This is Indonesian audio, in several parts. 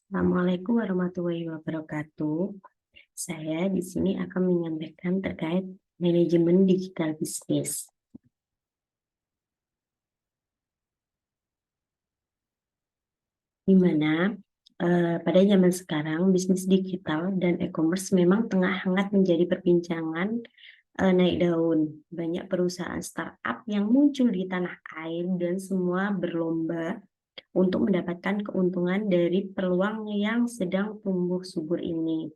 Assalamualaikum warahmatullahi wabarakatuh. Saya di sini akan menyampaikan terkait manajemen digital bisnis. Di mana pada zaman sekarang bisnis digital dan e-commerce memang tengah hangat menjadi perbincangan naik daun. Banyak perusahaan startup yang muncul di tanah air dan semua berlomba untuk mendapatkan keuntungan dari peluang yang sedang tumbuh subur ini.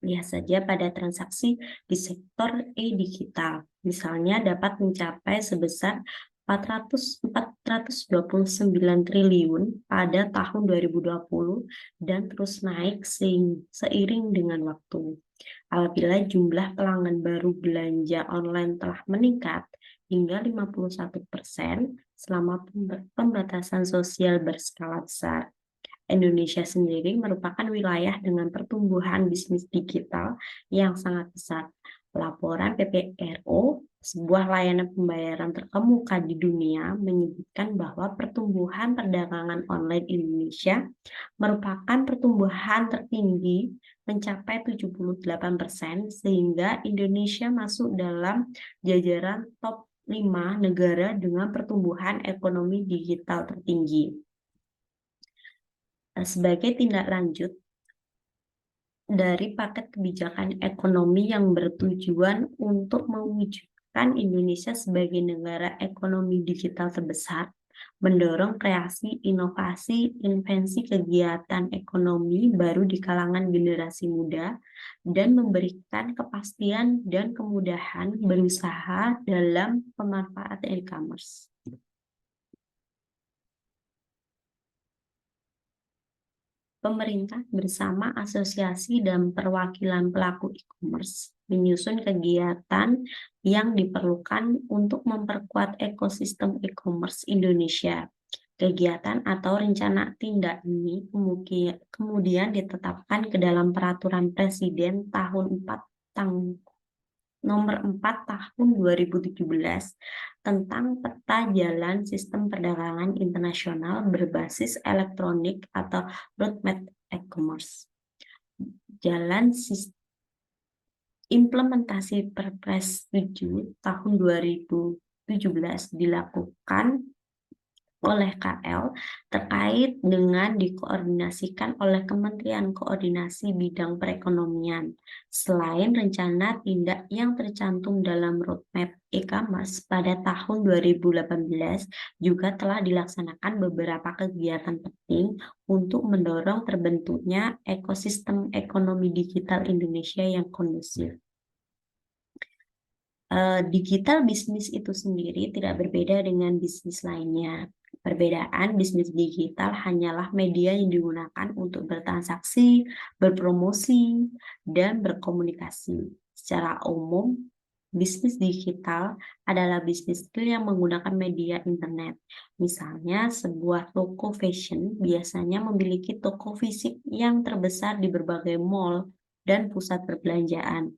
Lihat saja pada transaksi di sektor e-digital, misalnya dapat mencapai sebesar 429 triliun pada tahun 2020 dan terus naik seiring dengan waktu. Apabila jumlah pelanggan baru belanja online telah meningkat hingga 51% selama pembatasan sosial berskala besar. Indonesia sendiri merupakan wilayah dengan pertumbuhan bisnis digital yang sangat besar. Laporan PPRO, sebuah layanan pembayaran terkemuka di dunia, menyebutkan bahwa pertumbuhan perdagangan online Indonesia merupakan pertumbuhan tertinggi mencapai 78%, sehingga Indonesia masuk dalam jajaran top 5 negara dengan pertumbuhan ekonomi digital tertinggi. Sebagai tindak lanjut dari paket kebijakan ekonomi yang bertujuan untuk mewujudkan Indonesia sebagai negara ekonomi digital terbesar, mendorong kreasi, inovasi, invensi kegiatan ekonomi baru di kalangan generasi muda, dan memberikan kepastian dan kemudahan berusaha dalam pemanfaatan e-commerce. Pemerintah bersama asosiasi dan perwakilan pelaku e-commerce menyusun kegiatan yang diperlukan untuk memperkuat ekosistem e-commerce Indonesia. Kegiatan atau rencana tindak ini kemudian ditetapkan ke dalam Peraturan Presiden Nomor 4 Tahun 2017 tentang peta jalan sistem perdagangan internasional berbasis elektronik atau roadmap e-commerce. Jalan implementasi Perpres 7 tahun 2017 dilakukan oleh KL terkait dengan dikoordinasikan oleh Kementerian Koordinasi Bidang Perekonomian. Selain rencana tindak yang tercantum dalam roadmap e-commerce pada tahun 2018, juga telah dilaksanakan beberapa kegiatan penting untuk mendorong terbentuknya ekosistem ekonomi digital Indonesia yang kondusif. Digital bisnis itu sendiri tidak berbeda dengan bisnis lainnya. Perbedaan bisnis digital hanyalah media yang digunakan untuk bertransaksi, berpromosi, dan berkomunikasi. Secara umum, bisnis digital adalah bisnis yang menggunakan media internet. Misalnya, sebuah toko fashion biasanya memiliki toko fisik yang terbesar di berbagai mall dan pusat perbelanjaan.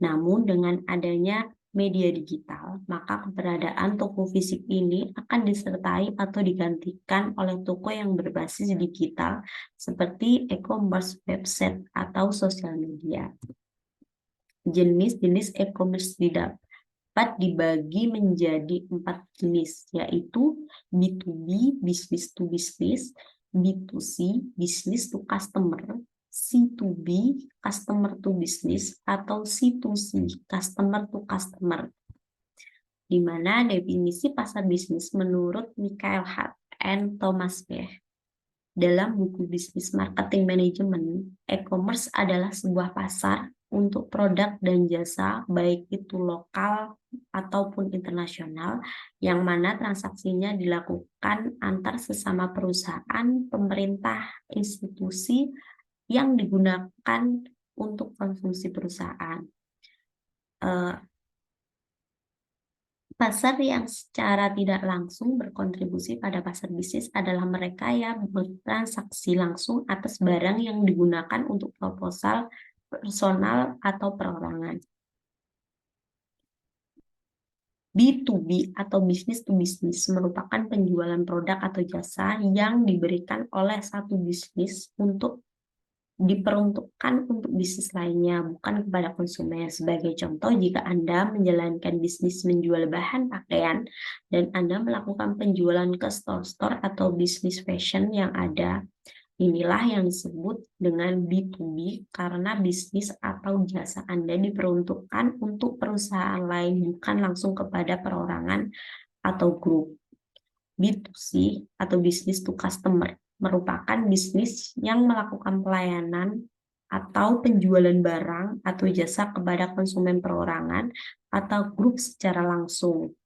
Namun, dengan adanya media digital, maka keberadaan toko fisik ini akan disertai atau digantikan oleh toko yang berbasis digital seperti e-commerce, website, atau sosial media. Jenis-jenis e-commerce dapat dibagi menjadi 4 jenis, yaitu B2B, business to business, B2C, business to customer, C2B, customer to business, atau C2C, customer to customer. Di mana definisi pasar bisnis menurut Michael Hart and Thomas Bech. Dalam buku Bisnis Marketing Management, e-commerce adalah sebuah pasar untuk produk dan jasa, baik itu lokal ataupun internasional, yang mana transaksinya dilakukan antar sesama perusahaan, pemerintah, institusi, yang digunakan untuk konsumsi perusahaan. Pasar yang secara tidak langsung berkontribusi pada pasar bisnis adalah mereka yang bertransaksi langsung atas barang yang digunakan untuk proposal personal atau perorangan. B2B atau business to business merupakan penjualan produk atau jasa yang diberikan oleh satu bisnis untuk diperuntukkan untuk bisnis lainnya, bukan kepada konsumen. Sebagai contoh, jika Anda menjalankan bisnis menjual bahan pakaian dan Anda melakukan penjualan ke store-store atau bisnis fashion yang ada, inilah yang disebut dengan B2B karena bisnis atau jasa Anda diperuntukkan untuk perusahaan lain, bukan langsung kepada perorangan atau grup. B2C atau business to customer merupakan bisnis yang melakukan pelayanan atau penjualan barang atau jasa kepada konsumen perorangan atau grup secara langsung.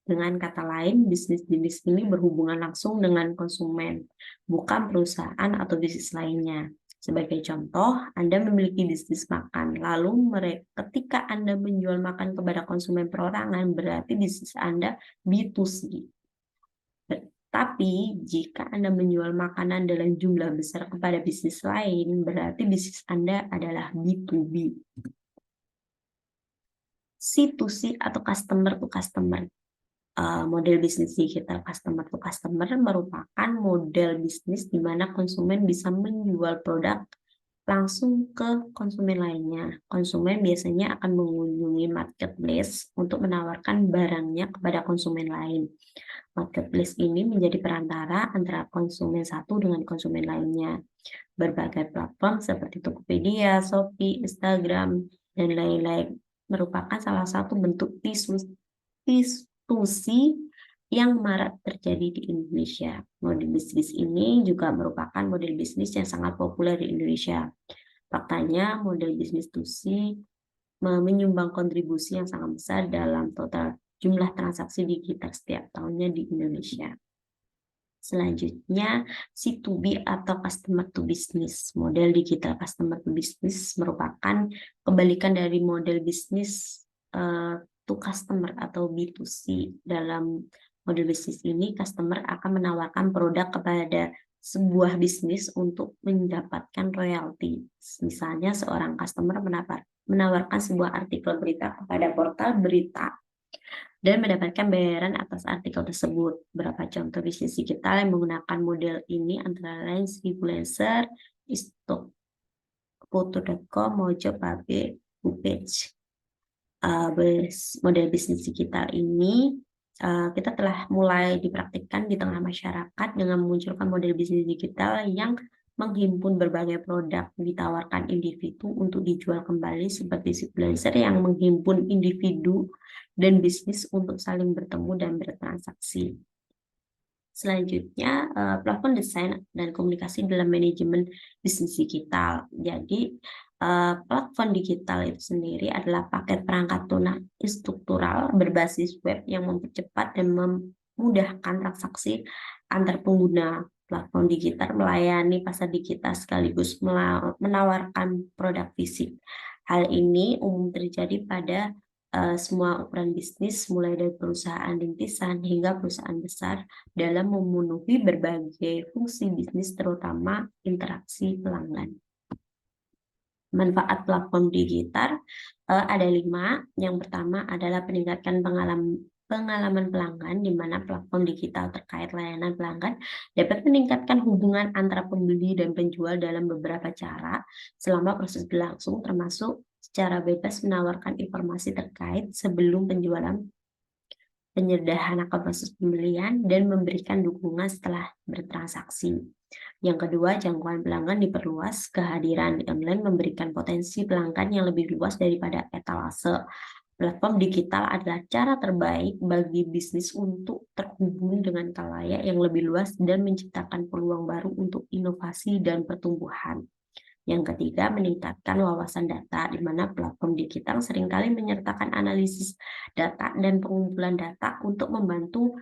Dengan kata lain, bisnis jenis ini berhubungan langsung dengan konsumen, bukan perusahaan atau bisnis lainnya. Sebagai contoh, Anda memiliki bisnis makan, lalu ketika Anda menjual makan kepada konsumen perorangan, berarti bisnis Anda B2C. Tapi, jika Anda menjual makanan dalam jumlah besar kepada bisnis lain, berarti bisnis Anda adalah B2B. C2C atau customer to customer. Model bisnis digital customer to customer merupakan model bisnis di mana konsumen bisa menjual produk langsung ke konsumen lainnya. Konsumen biasanya akan mengunjungi marketplace untuk menawarkan barangnya kepada konsumen lain. Marketplace ini menjadi perantara antara konsumen satu dengan konsumen lainnya. Berbagai platform seperti Tokopedia, Shopee, Instagram, dan lain-lain merupakan salah satu bentuk institusi yang marak terjadi di Indonesia. Model bisnis ini juga merupakan model bisnis yang sangat populer di Indonesia. Faktanya, model bisnis institusi menyumbang kontribusi yang sangat besar dalam total jumlah transaksi digital setiap tahunnya di Indonesia. Selanjutnya, C2B atau customer to business. Model digital customer to business merupakan kebalikan dari model bisnis to customer atau B2C. Dalam model bisnis ini, customer akan menawarkan produk kepada sebuah bisnis untuk mendapatkan royalti. Misalnya, seorang customer menawarkan sebuah artikel berita kepada portal berita dan mendapatkan bayaran atas artikel tersebut. Beberapa contoh bisnis digital yang menggunakan model ini antara lain Freelancer, Foto.com, Mojopabe, Bookpage. Model bisnis digital ini kita telah mulai dipraktikkan di tengah masyarakat dengan memunculkan model bisnis digital yang menghimpun berbagai produk ditawarkan individu untuk dijual kembali seperti Freelancer yang menghimpun individu dan bisnis untuk saling bertemu dan bertransaksi. Selanjutnya, platform desain dan komunikasi dalam manajemen bisnis digital. Jadi, platform digital itu sendiri adalah paket perangkat lunak struktural berbasis web yang mempercepat dan memudahkan transaksi antar pengguna. Platform digital melayani pasar digital sekaligus menawarkan produk fisik. Hal ini umum terjadi pada semua ukuran bisnis, mulai dari perusahaan rintisan hingga perusahaan besar, dalam memenuhi berbagai fungsi bisnis, terutama interaksi pelanggan. Manfaat platform digital ada 5. Yang pertama adalah peningkatan pengalaman pelanggan, di mana platform digital terkait layanan pelanggan dapat meningkatkan hubungan antara pembeli dan penjual dalam beberapa cara selama proses berlangsung, termasuk secara bebas menawarkan informasi terkait sebelum penjualan, penyederhanakan proses pembelian, dan memberikan dukungan setelah bertransaksi. Yang kedua, jangkauan pelanggan diperluas. Kehadiran online memberikan potensi pelanggan yang lebih luas daripada etalase. Platform digital adalah cara terbaik bagi bisnis untuk terhubung dengan khalayak yang lebih luas dan menciptakan peluang baru untuk inovasi dan pertumbuhan. Yang ketiga, meningkatkan wawasan data, di mana platform digital seringkali menyertakan analisis data dan pengumpulan data untuk membantu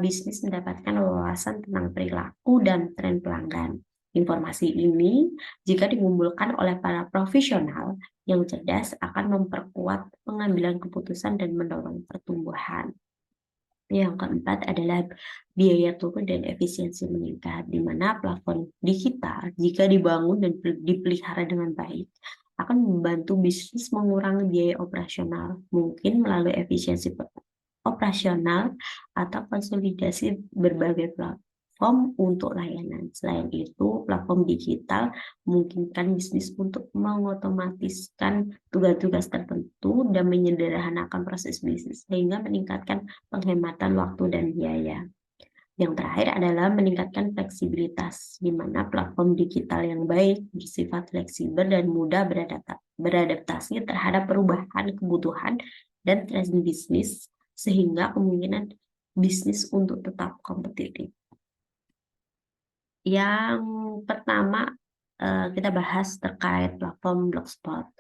bisnis mendapatkan wawasan tentang perilaku dan tren pelanggan. Informasi ini, jika dikumpulkan oleh para profesional yang cerdas, akan memperkuat pengambilan keputusan dan mendorong pertumbuhan. Yang keempat adalah biaya turun dan efisiensi meningkat, di mana platform digital jika dibangun dan dipelihara dengan baik akan membantu bisnis mengurangi biaya operasional, mungkin melalui efisiensi operasional atau konsolidasi berbagai platform untuk layanan. Selain itu, platform digital memungkinkan bisnis untuk mengotomatiskan tugas-tugas tertentu dan menyederhanakan proses bisnis sehingga meningkatkan penghematan waktu dan biaya. Yang terakhir adalah meningkatkan fleksibilitas, di mana platform digital yang baik bersifat fleksibel dan mudah beradaptasi terhadap perubahan kebutuhan dan tren bisnis, sehingga kemungkinan bisnis untuk tetap kompetitif. Yang pertama, kita bahas terkait platform Blogspot,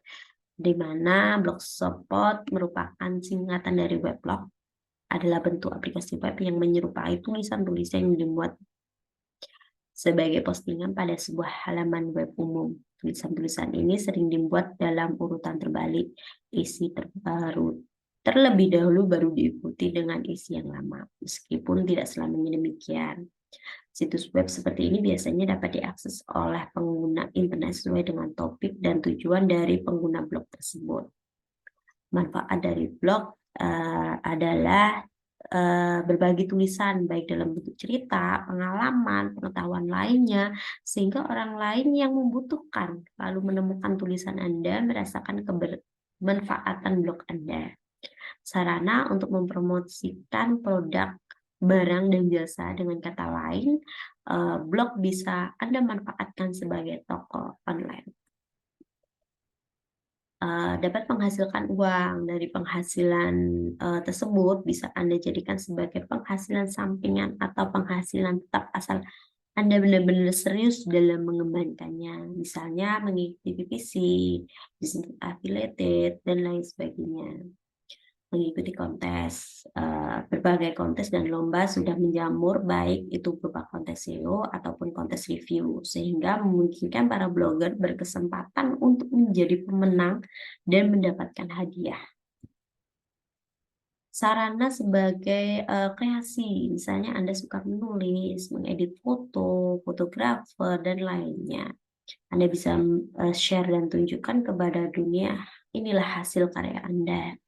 di mana Blogspot merupakan singkatan dari weblog, adalah bentuk aplikasi web yang menyerupai tulisan-tulisan yang dibuat sebagai postingan pada sebuah halaman web umum. Tulisan-tulisan ini sering dibuat dalam urutan terbalik, isi terbaru terlebih dahulu baru diikuti dengan isi yang lama, meskipun tidak selamanya demikian. Situs web seperti ini biasanya dapat diakses oleh pengguna internet sesuai dengan topik dan tujuan dari pengguna blog tersebut. Manfaat dari blog adalah berbagi tulisan baik dalam bentuk cerita, pengalaman, pengetahuan lainnya, sehingga orang lain yang membutuhkan lalu menemukan tulisan Anda merasakan kebermanfaatan blog Anda. Sarana untuk mempromosikan produk, barang, dan jasa. Dengan kata lain, blog bisa Anda manfaatkan sebagai toko online. Dapat menghasilkan uang. Dari penghasilan tersebut bisa Anda jadikan sebagai penghasilan sampingan atau penghasilan tetap asal Anda benar-benar serius dalam mengembangkannya. Misalnya mengikuti PPC, bisnis affiliated, dan lain sebagainya. Mengikuti kontes, berbagai kontes dan lomba sudah menjamur, baik itu berupa kontes SEO ataupun kontes review, sehingga memungkinkan para blogger berkesempatan untuk menjadi pemenang dan mendapatkan hadiah. Sarana sebagai kreasi, misalnya Anda suka menulis, mengedit foto, fotografer, dan lainnya. Anda bisa share dan tunjukkan kepada dunia, inilah hasil karya Anda.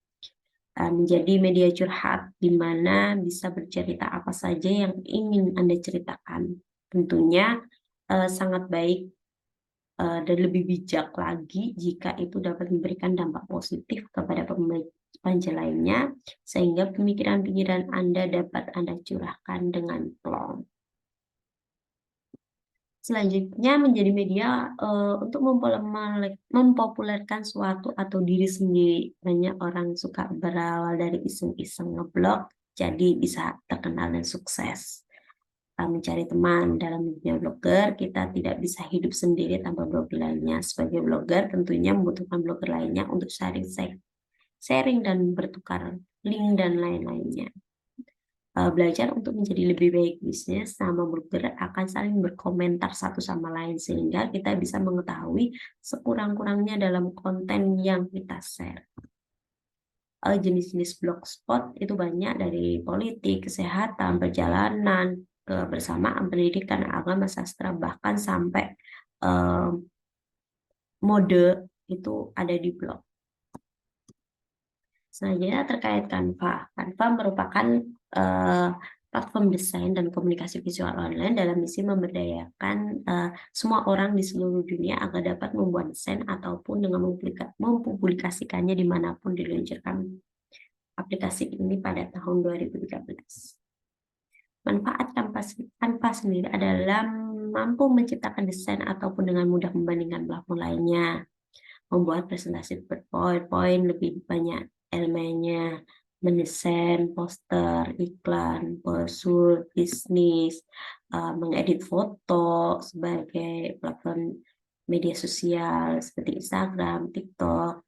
Menjadi media curhat di mana bisa bercerita apa saja yang ingin Anda ceritakan. Tentunya sangat baik dan lebih bijak lagi jika itu dapat memberikan dampak positif kepada pembaca lainnya, sehingga pemikiran-pemikiran Anda dapat Anda curahkan dengan plong. Selanjutnya, menjadi media untuk mempopulerkan suatu atau diri sendiri. Banyak orang suka berawal dari iseng-iseng ngeblog, jadi bisa terkenal dan sukses. Mencari teman dalam dunia blogger, kita tidak bisa hidup sendiri tanpa blogger lainnya. Sebagai blogger, tentunya membutuhkan blogger lainnya untuk sharing dan bertukar link dan lain-lainnya. Belajar untuk menjadi lebih baik bisnis sama blogger akan saling berkomentar satu sama lain, sehingga kita bisa mengetahui sekurang-kurangnya dalam konten yang kita share. Jenis-jenis blogspot itu banyak, dari politik, kesehatan, perjalanan, kebersamaan, pendidikan, agama, sastra, bahkan sampai mode itu ada di blog. Selanjutnya terkait Canva. Canva merupakan platform desain dan komunikasi visual online dalam misi memberdayakan semua orang di seluruh dunia agar dapat membuat desain ataupun dengan mempublikasikannya dimanapun diluncurkan aplikasi ini pada tahun 2013. Manfaat Canva sendiri adalah mampu menciptakan desain ataupun dengan mudah membandingkan platform lainnya, membuat presentasi PowerPoint lebih banyak elemennya, mendesain poster, iklan, brosur, bisnis, mengedit foto sebagai platform media sosial seperti Instagram, TikTok,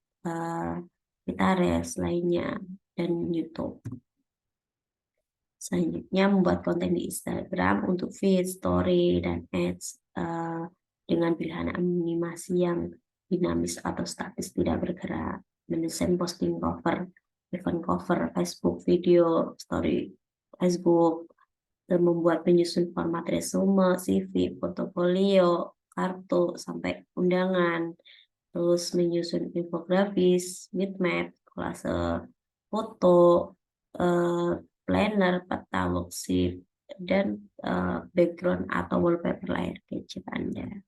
Pinterest lainnya, dan YouTube. Selanjutnya, membuat konten di Instagram untuk feed, story, dan ads dengan pilihan animasi yang dinamis atau statis tidak bergerak. Mendesain posting cover, event cover, Facebook video, story Facebook, dan membuat penyusun format resume, CV, portofolio, kartu, sampai undangan. Terus menyusun infografis, bitmap, kolase foto, planner, peta, worksheet, dan background atau wallpaper layar gadget Anda.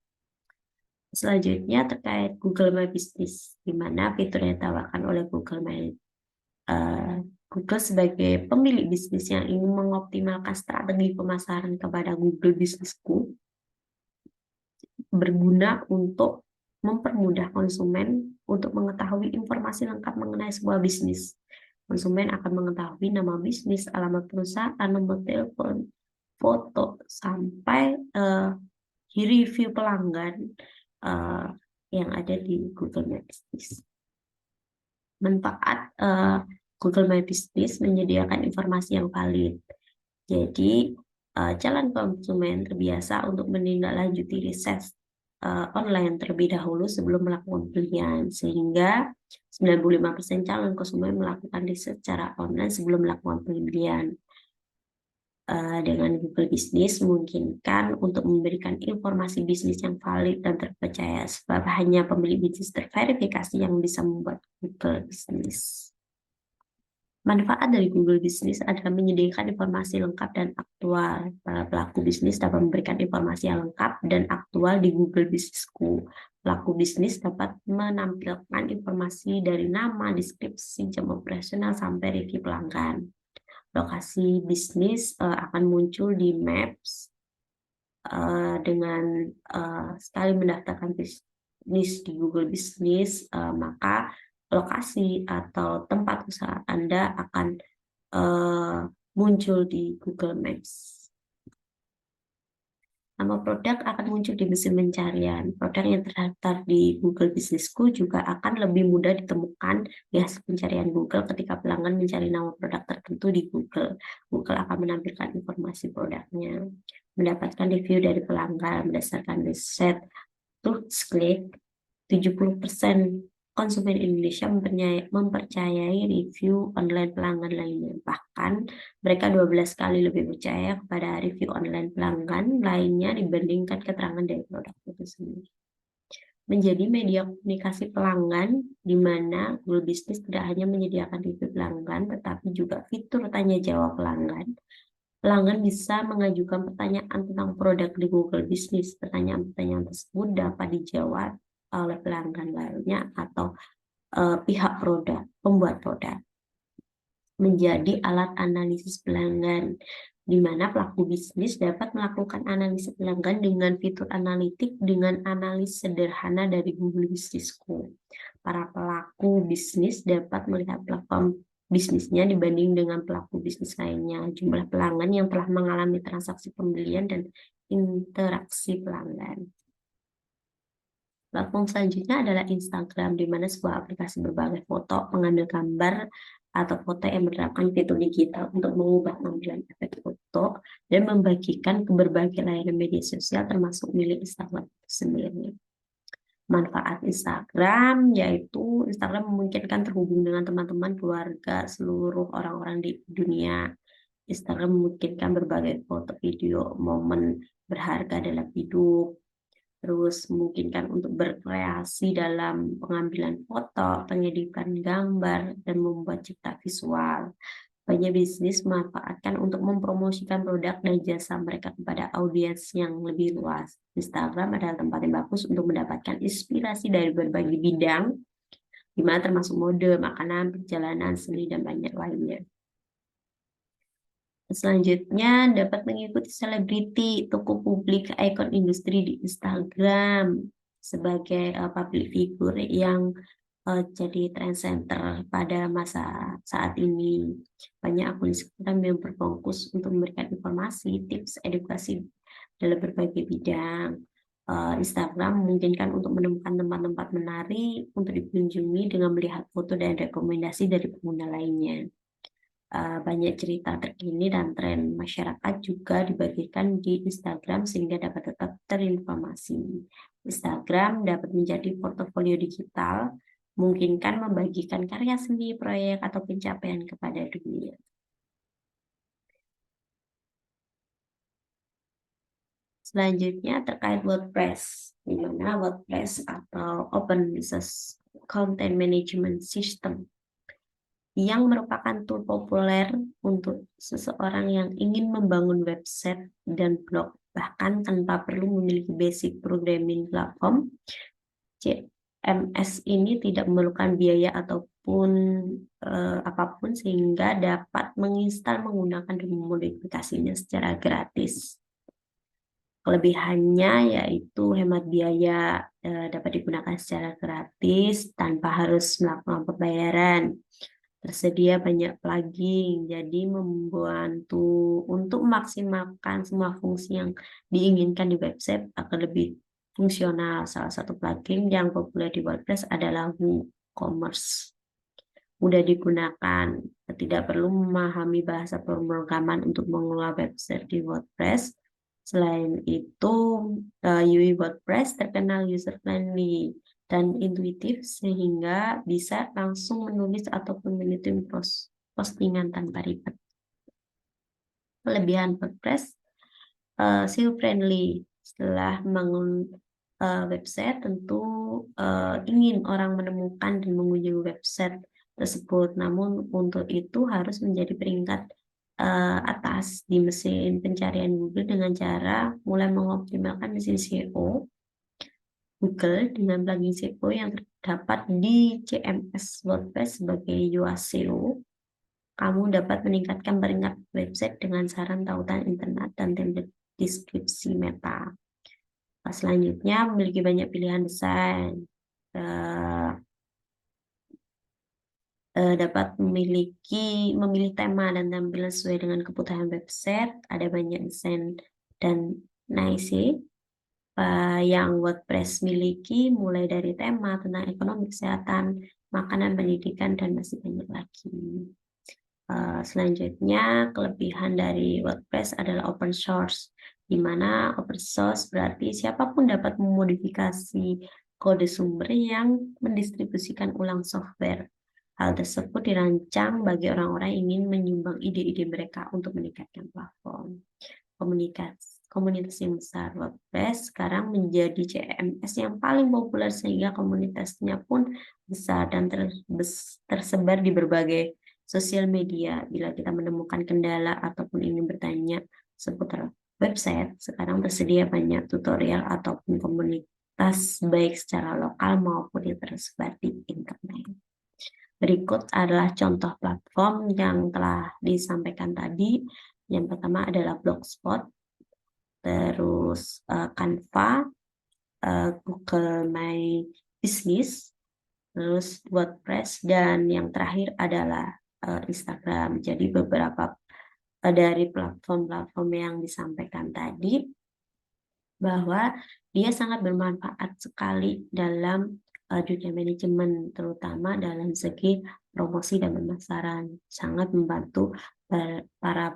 Selanjutnya terkait Google My Business, di mana fitur yang ditawarkan oleh Google sebagai pemilik bisnis yang ingin mengoptimalkan strategi pemasaran kepada Google Businessku berguna untuk mempermudah konsumen untuk mengetahui informasi lengkap mengenai sebuah bisnis. Konsumen akan mengetahui nama bisnis, alamat perusahaan, nomor telepon, foto, sampai review pelanggan yang ada di Google My Business. Manfaat Google My Business menyediakan informasi yang valid. Jadi, calon konsumen terbiasa untuk menindaklanjuti riset online terlebih dahulu sebelum melakukan pembelian, sehingga 95% calon konsumen melakukan riset secara online sebelum melakukan pembelian. Dengan Google Business memungkinkan untuk memberikan informasi bisnis yang valid dan terpercaya, sebab hanya pemilik bisnis terverifikasi yang bisa membuat Google Business. Manfaat dari Google Business adalah menyediakan informasi lengkap dan aktual. Para pelaku bisnis dapat memberikan informasi yang lengkap dan aktual di Google Businessku. Pelaku bisnis dapat menampilkan informasi dari nama, deskripsi, jam operasional, sampai review pelanggan. Lokasi bisnis akan muncul di Maps dengan sekali mendaftarkan bisnis di Google Business, maka lokasi atau tempat usaha Anda akan muncul di Google Maps. Nama produk akan muncul di mesin pencarian. Produk yang terdaftar di Google Businessku juga akan lebih mudah ditemukan di hasil pencarian Google ketika pelanggan mencari nama produk tertentu di Google. Google akan menampilkan informasi produknya, mendapatkan review dari pelanggan berdasarkan riset Tuxclick. 70% konsumen Indonesia mempercayai review online pelanggan lainnya. Bahkan mereka 12 kali lebih percaya kepada review online pelanggan lainnya dibandingkan keterangan dari produk itu sendiri. Menjadi media komunikasi pelanggan, di mana Google Business tidak hanya menyediakan review pelanggan, tetapi juga fitur tanya jawab pelanggan. Pelanggan bisa mengajukan pertanyaan tentang produk di Google Business. Pertanyaan-pertanyaan tersebut dapat dijawab oleh pelanggan lainnya atau pihak produk, pembuat produk. Menjadi alat analisis pelanggan, di mana pelaku bisnis dapat melakukan analisis pelanggan dengan fitur analitik dengan analis sederhana dari Google Businessku. Para pelaku bisnis dapat melihat platform bisnisnya dibanding dengan pelaku bisnis lainnya, jumlah pelanggan yang telah mengalami transaksi pembelian dan interaksi pelanggan. Platform selanjutnya adalah Instagram, di mana sebuah aplikasi berbagai foto, mengambil gambar, atau foto yang menerapkan fitur digital untuk mengubah tampilan efek foto dan membagikan ke berbagai layanan media sosial termasuk milik Instagram sendiri. Manfaat Instagram yaitu Instagram memungkinkan terhubung dengan teman-teman, keluarga, seluruh orang-orang di dunia. Instagram memungkinkan berbagai foto, video, momen berharga dalam hidup. Terus memungkinkan untuk berkreasi dalam pengambilan foto, pengeditan gambar, dan membuat cipta visual. Banyak bisnis memanfaatkan untuk mempromosikan produk dan jasa mereka kepada audiens yang lebih luas. Instagram adalah tempat yang bagus untuk mendapatkan inspirasi dari berbagai bidang, di mana termasuk mode, makanan, perjalanan, seni, dan banyak lainnya. Selanjutnya dapat mengikuti selebriti, tokoh publik, ikon industri di Instagram sebagai public figure yang jadi trend center pada masa saat ini. Banyak akun Instagram yang berfokus untuk memberikan informasi, tips, edukasi dalam berbagai bidang. Instagram memungkinkan untuk menemukan tempat-tempat menarik untuk dikunjungi dengan melihat foto dan rekomendasi dari pengguna lainnya. Banyak cerita terkini dan tren masyarakat juga dibagikan di Instagram sehingga dapat tetap terinformasi. Instagram dapat menjadi portofolio digital, memungkinkan membagikan karya seni, proyek, atau pencapaian kepada dunia. Selanjutnya terkait WordPress, di mana WordPress atau Open Source Content Management System yang merupakan tool populer untuk seseorang yang ingin membangun website dan blog, bahkan tanpa perlu memiliki basic programming platform. CMS ini tidak memerlukan biaya ataupun apapun, sehingga dapat menginstal, menggunakan, dan memodifikasinya secara gratis. Kelebihannya yaitu hemat biaya, dapat digunakan secara gratis tanpa harus melakukan pembayaran. Tersedia banyak plugin, jadi membantu untuk memaksimalkan semua fungsi yang diinginkan di website agar lebih fungsional. Salah satu plugin yang populer di WordPress adalah WooCommerce. Mudah digunakan, tidak perlu memahami bahasa pemrograman untuk mengelola website di WordPress. Selain itu, UI WordPress terkenal user-friendly dan intuitif, sehingga bisa langsung menulis ataupun menyusun postingan tanpa ribet. Kelebihan WordPress, SEO friendly. Setelah membangun website, tentu ingin orang menemukan dan mengunjungi website tersebut. Namun untuk itu harus menjadi peringkat atas di mesin pencarian Google dengan cara mulai mengoptimalkan mesin SEO Google dengan plugin SEO yang terdapat di CMS WordPress sebagai Yoaseo. Kamu dapat meningkatkan peringkat website dengan saran tautan internet dan template deskripsi meta. Selanjutnya, memiliki banyak pilihan desain. Dapat memilih tema dan tampilan sesuai dengan kebutuhan website. Ada banyak desain dan niche yang WordPress miliki, mulai dari tema tentang ekonomi, kesehatan, makanan, pendidikan, dan masih banyak lagi. Selanjutnya, kelebihan dari WordPress adalah open source, di mana open source berarti siapapun dapat memodifikasi kode sumber yang mendistribusikan ulang software. Hal tersebut dirancang bagi orang-orang yang ingin menyumbang ide-ide mereka untuk meningkatkan platform. Komunitas yang besar, WordPress sekarang menjadi CMS yang paling populer, sehingga komunitasnya pun besar dan tersebar di berbagai sosial media. Bila kita menemukan kendala ataupun ingin bertanya seputar website, sekarang tersedia banyak tutorial ataupun komunitas baik secara lokal maupun yang tersebar di internet. Berikut adalah contoh platform yang telah disampaikan tadi. Yang pertama adalah Blogspot, terus Canva, Google My Business, terus WordPress, dan yang terakhir adalah Instagram. Jadi beberapa dari platform-platform yang disampaikan tadi, bahwa dia sangat bermanfaat sekali dalam dunia manajemen, terutama dalam segi promosi dan pemasaran. Sangat membantu para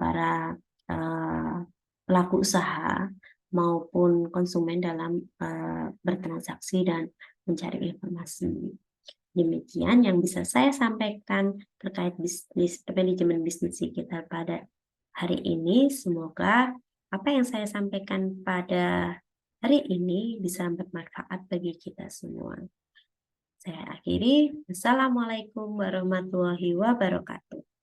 pelaku usaha maupun konsumen dalam bertransaksi dan mencari informasi. Demikian yang bisa saya sampaikan terkait manajemen bisnis kita pada hari ini. Semoga apa yang saya sampaikan pada hari ini bisa bermanfaat bagi kita semua. Saya akhiri. Wassalamualaikum warahmatullahi wabarakatuh.